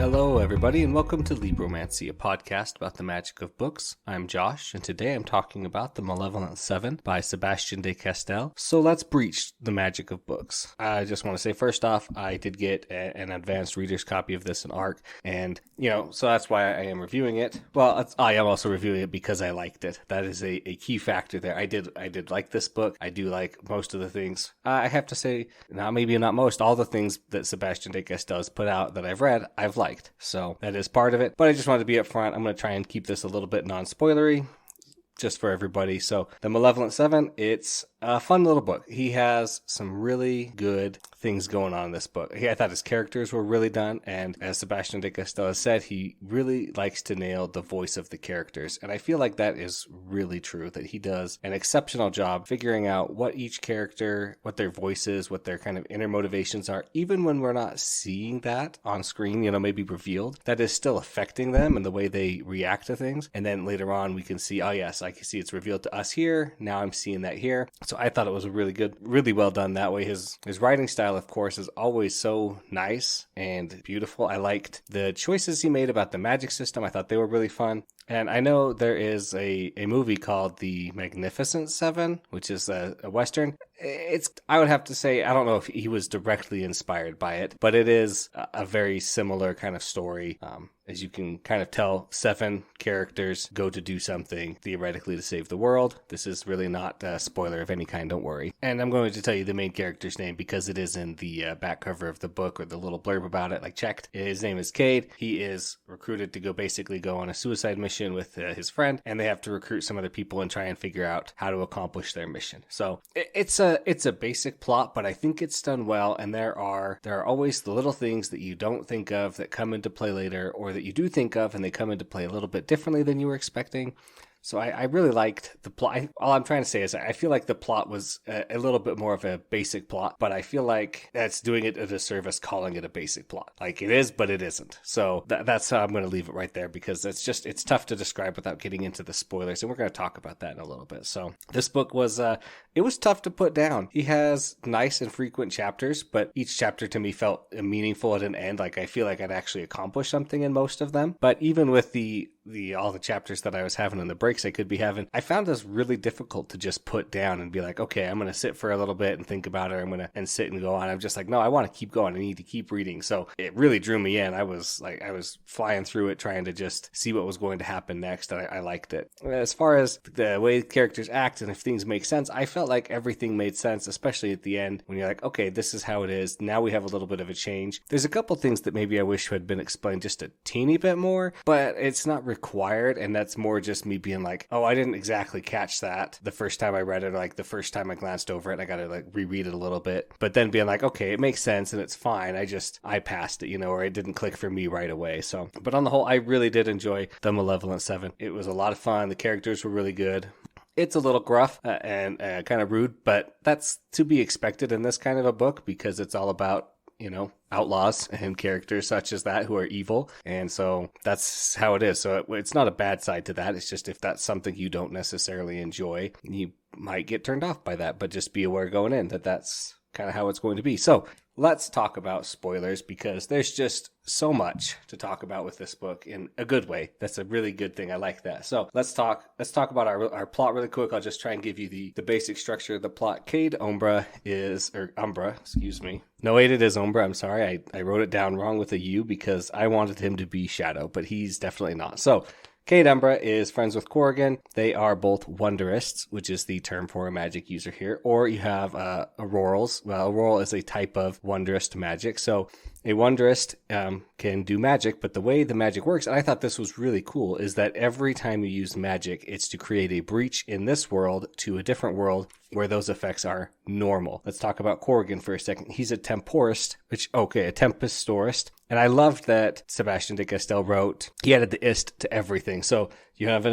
Hello, everybody, and welcome to Libromancy, a podcast about the magic of books. I'm Josh, and today I'm talking about The Malevolent Seven by Sebastien De Castell. So let's breach the magic of books. I just want to say, first off, I did get an advanced reader's copy of this in ARC, and, so that's why I am reviewing it. Well, I am also reviewing it because I liked it. That is a key factor there. I did like this book. I do like most of the things. I have to say, now maybe not most, all the things that Sebastien De Castell has put out that I've read, I've liked. So that is part of it. But I just wanted to be upfront. I'm going to try and keep this a little bit non-spoilery just for everybody. So The Malevolent Seven, it's a fun little book. He has some really good things going on in this book. I thought his characters were really done, and as Sebastien De Castell has said, he really likes to nail the voice of the characters, and I feel like that is really true, that he does an exceptional job figuring out what each character, what their voice is, what their kind of inner motivations are, even when we're not seeing that on screen, maybe revealed, that is still affecting them and the way they react to things, and then later on we can see, oh yes, I can see it's revealed to us here, now I'm seeing that here. So I thought it was really good, really well done that way. His writing style, of course, is always so nice and beautiful. I liked the choices he made about the magic system. I thought they were really fun. And I know there is a movie called The Magnificent Seven, which is a Western. I would have to say, I don't know if he was directly inspired by it, but it is a very similar kind of story. As you can kind of tell, 7 characters go to do something theoretically to save the world. This is really not a spoiler of any kind, don't worry. And I'm going to tell you the main character's name because it is in the back cover of the book, or the little blurb about it, checked. His name is Cade. He is recruited to go on a suicide mission with his friend, and they have to recruit some other people and try and figure out how to accomplish their mission. So it's a basic plot, but I think it's done well, and there are always the little things that you don't think of that come into play later, or that you do think of and they come into play a little bit differently than you were expecting. So I really liked the plot. All I'm trying to say is I feel like the plot was a little bit more of a basic plot, but I feel like that's doing it a disservice calling it a basic plot. It is, but it isn't. So that's how I'm going to leave it right there, because it's tough to describe without getting into the spoilers, and we're going to talk about that in a little bit. So this book was it was tough to put down. He has nice and frequent chapters, but each chapter to me felt meaningful at an end. I feel like I'd actually accomplished something in most of them. But even with all the chapters that I was having in the breaks I could be having, I found this really difficult to just put down and be like, okay, I'm going to sit for a little bit and think about it. I'm going to sit and go on. I'm just like, no, I want to keep going. I need to keep reading. So it really drew me in. I was flying through it, trying to just see what was going to happen next. And I liked it. As far as the way characters act and if things make sense, I felt like everything made sense, especially at the end when you're like, okay, this is how it is. Now we have a little bit of a change. There's a couple things that maybe I wish had been explained just a teeny bit more, but it's not required. And that's more just me being like, oh, I didn't exactly catch that the first time I read it, or the first time I glanced over it, I got to reread it a little bit, but then being like, okay, it makes sense and it's fine. I passed it, or it didn't click for me right away. So, but on the whole, I really did enjoy The Malevolent Seven. It was a lot of fun. The characters were really good. It's a little gruff and kind of rude, but that's to be expected in this kind of a book because it's all about, outlaws and characters such as that who are evil. And so that's how it is. So it's not a bad side to that. It's just if that's something you don't necessarily enjoy, you might get turned off by that. But just be aware going in that that's kind of how it's going to be. So let's talk about spoilers because there's just so much to talk about with this book in a good way. That's a really good thing. I like that. So let's talk about our plot really quick. I'll just try and give you the basic structure of the plot. Cade Umbra, excuse me. No, wait, it is Umbra. I'm sorry. I wrote it down wrong with a U because I wanted him to be Shadow, but he's definitely not. So Cade Umbra is friends with Corrigan. They are both Wonderists, which is the term for a magic user here. Or you have Aurorals. Well, Auroral is a type of Wonderist magic. So a Wonderist can do magic, but the way the magic works, and I thought this was really cool, is that every time you use magic, it's to create a breach in this world to a different world where those effects are normal. Let's talk about Corrigan for a second. He's a Temporist, a Tempestorist. And I loved that Sebastien De Castell wrote, he added the ist to everything. So You have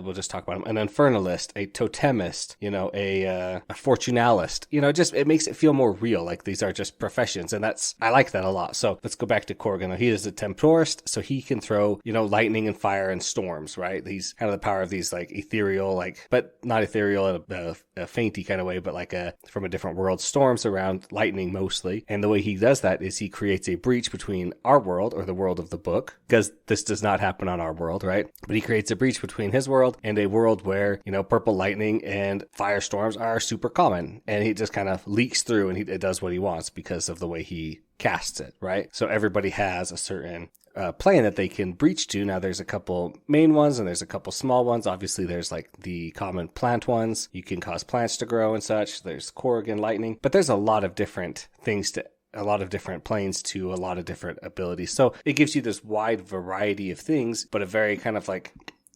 we'll just talk about them, an infernalist, a totemist, a fortunalist. Just it makes it feel more real. Like these are just professions, and I like that a lot. So let's go back to Corgan. He is a temporist, so he can throw, lightning and fire and storms, right? He's kind of the power of these like ethereal, but not ethereal in a fainty kind of way, but like from a different world, storms around lightning mostly. And the way he does that is he creates a breach between our world, or the world of the book, because this does not happen on our world, right? But he creates a breach between his world and a world where, purple lightning and firestorms are super common. And he just kind of leaks through, and it does what he wants because of the way he casts it, right? So everybody has a certain plane that they can breach to. Now there's a couple main ones and there's a couple small ones. Obviously there's like the common plant ones. You can cause plants to grow and such. There's Corrigan lightning, but there's a lot of different things a lot of different planes to a lot of different abilities. So it gives you this wide variety of things, but a very kind of like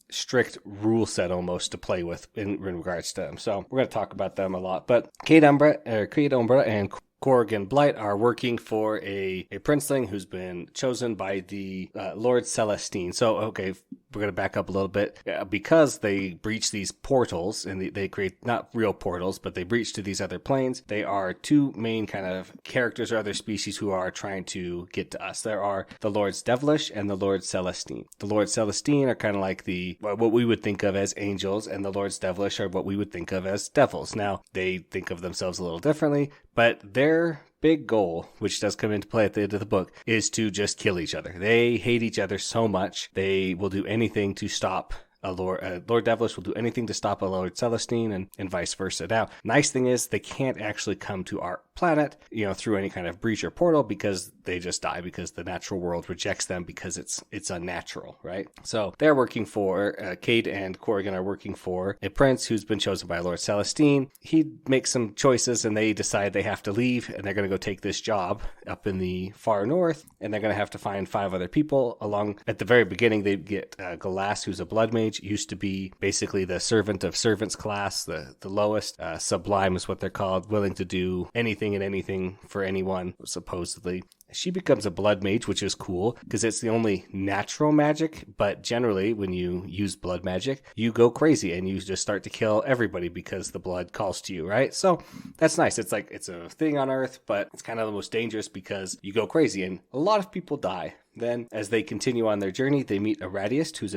strict rule set almost to play with in regards to them. So we're going to talk about them a lot, but Cade Umbra and Corrigan Blight are working for a princeling who's been chosen by the Lord Celestine. So, okay, we're going to back up a little bit. Because they breach these portals, and they create not real portals, but they breach to these other planes, they are two main kind of characters or other species who are trying to get to us. There are the Lords Devilish and the Lord Celestine. The Lord Celestine are kind of like what we would think of as angels, and the Lords Devilish are what we would think of as devils. Now, they think of themselves a little differently, but their big goal, which does come into play at the end of the book, is to just kill each other. They hate each other so much, they will do anything to stop Lord Devilish will do anything to stop a Lord Celestine and vice versa. Now, nice thing is they can't actually come to our planet, through any kind of breach or portal, because they just die, because the natural world rejects them because it's unnatural, right? So they're working for, Cade and Corrigan are working for a prince who's been chosen by Lord Celestine. He makes some choices and they decide they have to leave, and they're going to go take this job up in the far north, and they're going to have to find 5 other people along. At the very beginning, they get Galas, who's a blood mage, used to be basically the servant of servants class, the lowest. Sublime is what they're called, willing to do anything and anything for anyone, supposedly. She becomes a blood mage, which is cool because it's the only natural magic, but generally when you use blood magic, you go crazy and you just start to kill everybody because the blood calls to you, right? So that's nice. It's like, it's a thing on Earth, but it's kind of the most dangerous because you go crazy and a lot of people die. Then as they continue on their journey, they meet a Radiest, who's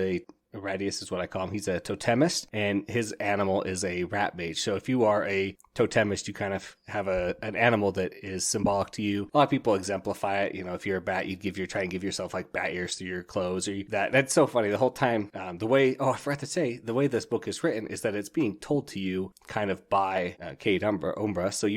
Radius is what I call him. He's a totemist, and his animal is a rat mage. So if you are a totemist, you kind of have an animal that is symbolic to you. A lot of people exemplify it. If you're a bat, you'd try and give yourself like bat ears through your clothes, or that's so funny. The whole time, I forgot to say, the way this book is written is that it's being told to you kind of by Cade Umbra. So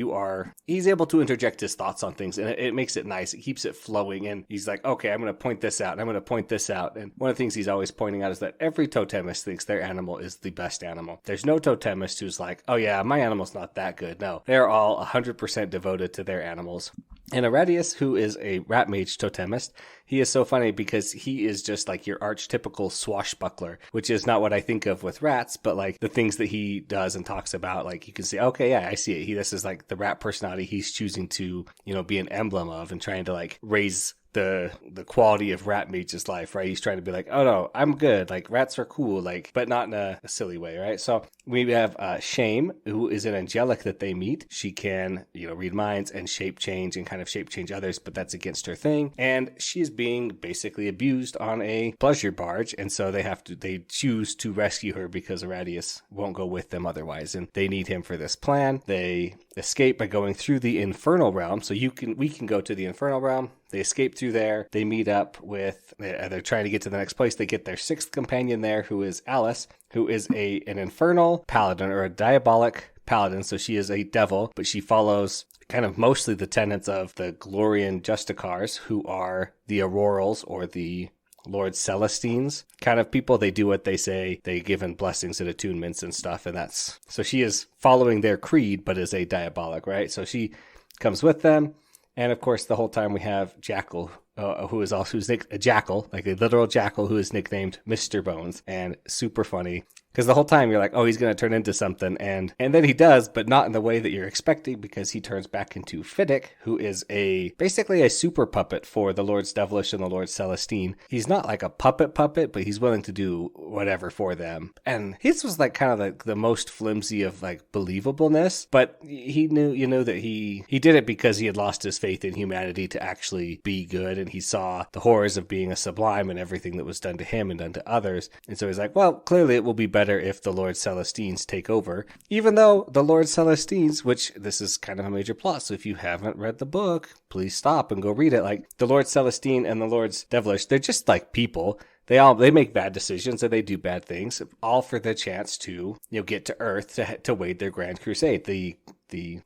he's able to interject his thoughts on things, and it makes it nice. It keeps it flowing, and he's like, okay, I'm going to point this out, and I'm going to point this out. And one of the things he's always pointing out is that every totemist thinks their animal is the best animal. There's no totemist who's like, oh yeah, my animal's not that good. No, they're all 100% devoted to their animals. And Aradius, who is a rat mage totemist, he is so funny because he is just like your archetypical swashbuckler, which is not what I think of with rats, but like the things that he does and talks about, like you can say, okay, yeah, I see it. This is like the rat personality he's choosing to, be an emblem of and trying to like raise the quality of rat mage's life, right? He's trying to be like, oh no, I'm good. Like rats are cool, like, but not in a silly way, right? So we have Shame, who is an angelic that they meet. She can, read minds and shape change and kind of shape change others, but that's against her thing. And she is being basically abused on a pleasure barge. And so they choose to rescue her because Aradius won't go with them otherwise. And they need him for this plan. They escape by going through the infernal realm. So we can go to the infernal realm. They escape through there. They meet up with, they're trying to get to the next place. They get their 6th companion there, who is Alice, who is an infernal paladin or a diabolic paladin. So she is a devil, but she follows kind of mostly the tenets of the Glorian Justicars, who are the Aurorals or the Lord Celestines kind of people. They do what they say. They give in blessings and attunements and stuff. And so she is following their creed, but is a diabolic, right? So she comes with them. And of course, the whole time we have Jackal, who's a jackal, like a literal jackal, who is nicknamed Mr. Bones, and super funny. Because the whole time you're like, oh, he's going to turn into something. And then he does, but not in the way that you're expecting, because he turns back into Fiddick, who is basically a super puppet for the Lords Devilish and the Lord Celestine. He's not like a puppet, but he's willing to do whatever for them. And his was like kind of like the most flimsy of like believableness, but he knew that he did it because he had lost his faith in humanity to actually be good. And he saw the horrors of being a sublime and everything that was done to him and done to others. And so he's like, well, clearly it will be better if the Lord Celestines take over, even though the Lord Celestines, which this is kind of a major plot. So if you haven't read the book, please stop and go read it. Like the Lord Celestine and the Lords Devilish, they're just like people. They make bad decisions and they do bad things, all for the chance to, get to Earth to wage their grand crusade. The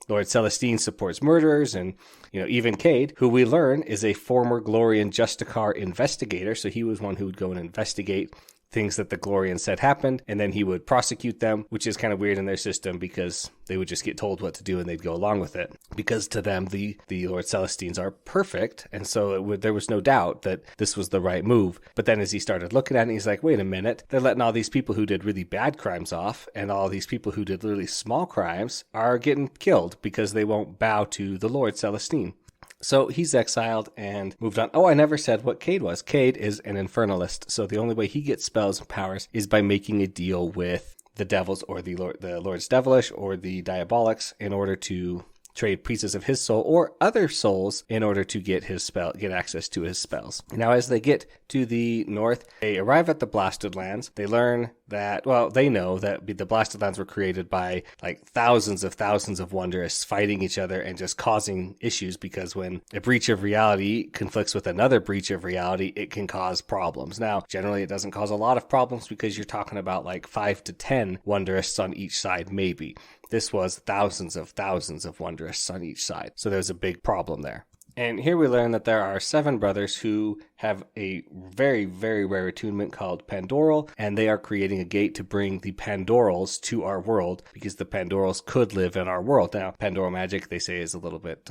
Lord Celestine supports murderers, and even Cade, who we learn is a former Glorian Justicar investigator. So he was one who would go and investigate things that the Glorians said happened, and then he would prosecute them, which is kind of weird in their system because they would just get told what to do and they'd go along with it. Because to them, the Lord Celestines are perfect, and so there was no doubt that this was the right move. But then as he started looking at it, he's like, wait a minute, they're letting all these people who did really bad crimes off, and all these people who did really small crimes are getting killed because they won't bow to the Lord Celestine. So he's exiled and moved on. Oh, I never said what Cade was. Cade is an infernalist. So the only way he gets spells and powers is by making a deal with the devils or the Lords Devilish or the Diabolics in order to trade pieces of his soul or other souls in order to get access to his spells. Now, as they get to the north, they arrive at the Blasted Lands. They learn that, they know that the Blasted Lands were created by like thousands of Wonderists fighting each other and just causing issues, because when a breach of reality conflicts with another breach of reality, it can cause problems. Now, generally it doesn't cause a lot of problems because you're talking about like 5 to 10 Wonderists on each side, maybe. This was thousands of Wonderists on each side. So there's a big problem there. And here we learn that there are 7 brothers who have a very, very rare attunement called Pandoral, and they are creating a gate to bring the Pandorals to our world, because the Pandorals could live in our world. Now, Pandoral magic, they say, is a little bit,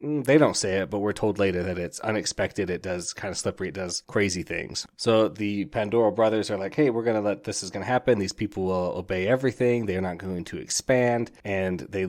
they don't say it, but we're told later that it's unexpected, it does kind of slippery, it does crazy things. So the Pandoral brothers are like, hey, we're going to this is going to happen, these people will obey everything, they're not going to expand, and they,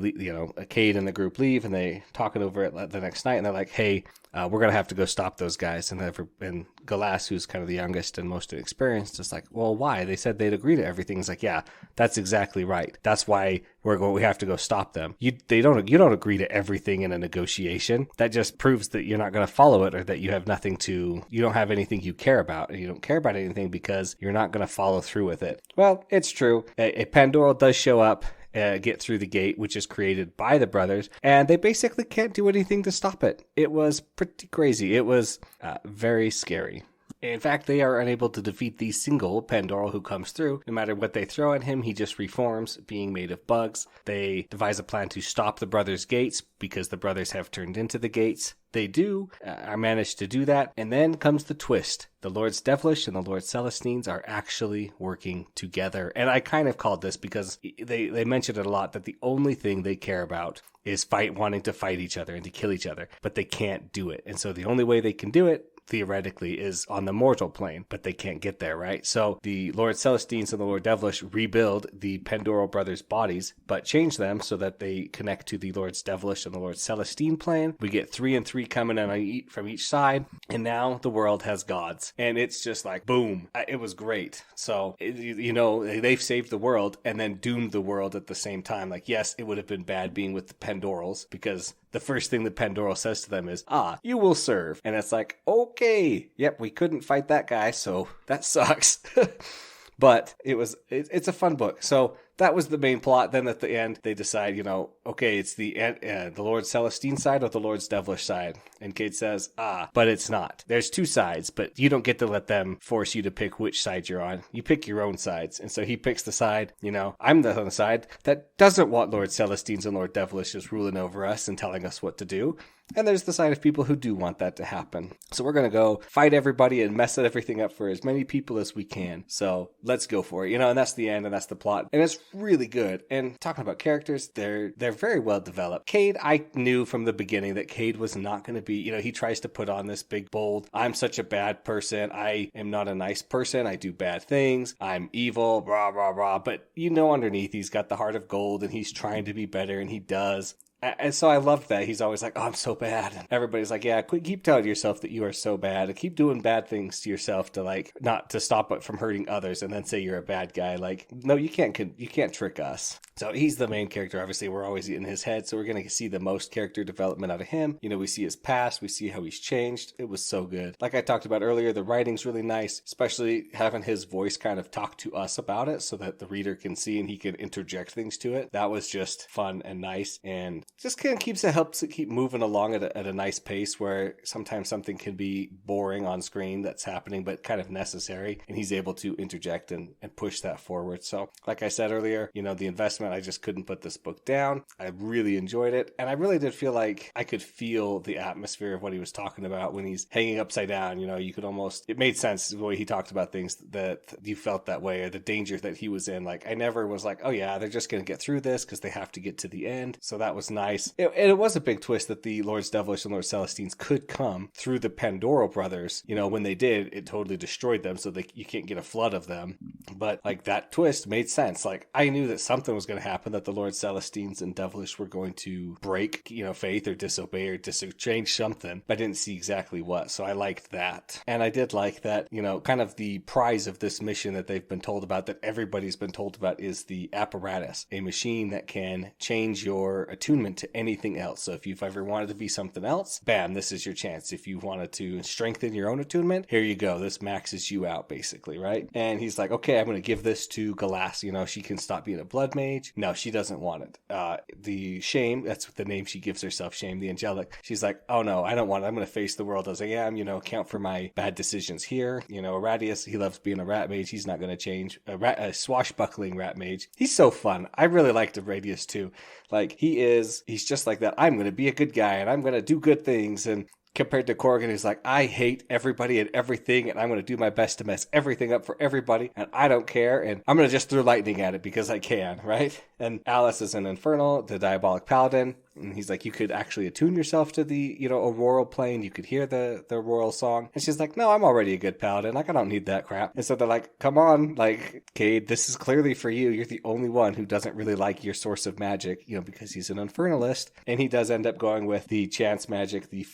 Cade and the group leave, and they talk it over it the next night, and they're like, hey, we're going to have to go stop those guys. And Galas, who's kind of the youngest and most inexperienced, is like, well, why? They said they'd agree to everything. He's like, yeah, that's exactly right. That's why we have to go stop them. You don't agree to everything in a negotiation. That just proves that you're not going to follow it, or that you don't have anything you care about. And you don't care about anything because you're not going to follow through with it. Well, it's true. A Pandoral does show up, get through the gate, which is created by the brothers, and they basically can't do anything to stop it. It was pretty crazy. It was very scary. In fact, they are unable to defeat the single Pandoral who comes through. No matter what they throw at him, he just reforms, being made of bugs. They devise a plan to stop the brothers' gates because the brothers have turned into the gates. They do, are managed to do that, and then comes the twist. The Lords Devilish and the Lords Celestines are actually working together. And I kind of called this because they mentioned it a lot, that the only thing they care about is wanting to fight each other and to kill each other, but they can't do it. And so the only way they can do it, theoretically, is on the mortal plane, but they can't get there, right? So the Lord Celestines and the Lord Devilish rebuild the Pandoral brothers' bodies, but change them so that they connect to the Lords Devilish and the Lord Celestine plane. We get 3 and 3 coming in from each side, and now the world has gods. And it's just like, boom. It was great. So, they've saved the world and then doomed the world at the same time. Like, yes, it would have been bad being with the Pandorals, because the first thing the Pandoral says to them is, you will serve. And it's like, okay, yep, we couldn't fight that guy, so that sucks. But it's a fun book. So that was the main plot. Then at the end, they decide, okay, it's the Lord Celestine side or the Lord's Devilish side. And Cade says, but it's not. There's 2 sides, but you don't get to let them force you to pick which side you're on. You pick your own sides. And so he picks the side, I'm on the side that doesn't want Lord Celestines and Lord Devilishes ruling over us and telling us what to do. And there's the side of people who do want that to happen. So we're going to go fight everybody and mess everything up for as many people as we can. So let's go for it. And that's the end, and that's the plot. And it's really good. And talking about characters, they're very well developed. Cade, I knew from the beginning that Cade was not going to be, he tries to put on this big, bold, I'm such a bad person. I am not a nice person. I do bad things. I'm evil, rah, rah, rah. But underneath, he's got the heart of gold and he's trying to be better, and he does. And so I love that. He's always like, oh, I'm so bad. And everybody's like, yeah, keep telling yourself that you are so bad. And keep doing bad things to yourself to not to stop it from hurting others and then say you're a bad guy. Like, no, you can't trick us. So he's the main character. Obviously, we're always in his head. So we're going to see the most character development out of him. We see his past. We see how he's changed. It was so good. Like I talked about earlier, the writing's really nice, especially having his voice kind of talk to us about it so that the reader can see and he can interject things to it. That was just fun and nice, and just kind of helps it keep moving along at a nice pace, where sometimes something can be boring on screen that's happening but kind of necessary, and he's able to interject and push that forward. So like I said earlier, the investment, I just couldn't put this book down. I really enjoyed it, and I really did feel like I could feel the atmosphere of what he was talking about when he's hanging upside down. You could almost, it made sense the way he talked about things, that you felt that way, or the danger that he was in. Like, I never was like, oh yeah, they're just going to get through this because they have to get to the end. So that was nice. It was a big twist that the Lords Devilish and Lord Celestines could come through the Pandora brothers. When they did, it totally destroyed them, so you can't get a flood of them. But that twist made sense. I knew that something was going to happen, that the Lord Celestines and Devilish were going to break, faith, or disobey, or change something. But I didn't see exactly what, so I liked that. And I did like that, kind of the prize of this mission that they've been told about, that everybody's been told about, is the apparatus, a machine that can change your attunement to anything else. So if you've ever wanted to be something else, bam, this is your chance. If you wanted to strengthen your own attunement, here you go. This maxes you out, basically, right? And he's like, okay, I'm going to give this to Galas. She can stop being a blood mage. No, she doesn't want it. The Shame, that's the name she gives herself, Shame, the angelic. She's like, oh no, I don't want it. I'm going to face the world as I am, account for my bad decisions here. Aradius, he loves being a rat mage. He's not going to change. A swashbuckling rat mage. He's so fun. I really liked Aradius too. He's just like that. I'm going to be a good guy and I'm going to do good things. And compared to Corrigan, who's like, I hate everybody and everything, and I'm going to do my best to mess everything up for everybody, and I don't care, and I'm going to just throw lightning at it because I can, right? And Alice is an Infernal, the Diabolic Paladin, and he's like, you could actually attune yourself to the, auroral plane, you could hear the auroral song, and she's like, no, I'm already a good paladin, I don't need that crap. And so they're like, come on, Cade, this is clearly for you, you're the only one who doesn't really like your source of magic, because he's an Infernalist, and he does end up going with the chance magic, the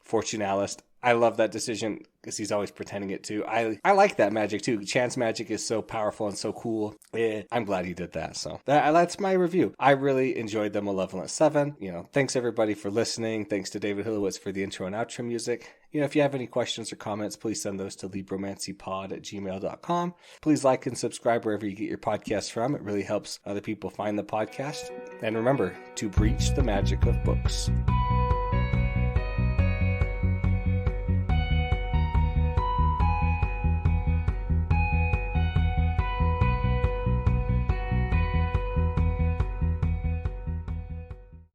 Fortunalist. I love that decision because he's always pretending it too. I like that magic too. Chance magic is so powerful and so cool. I'm glad he did that. So that's my review. I really enjoyed the Malevolent Seven. Thanks everybody for listening. Thanks to David Hilowitz for the intro and outro music. If you have any questions or comments, please send those to libromancypod@gmail.com. Please like and subscribe wherever you get your podcasts from. It really helps other people find the podcast. And remember to breach the magic of books.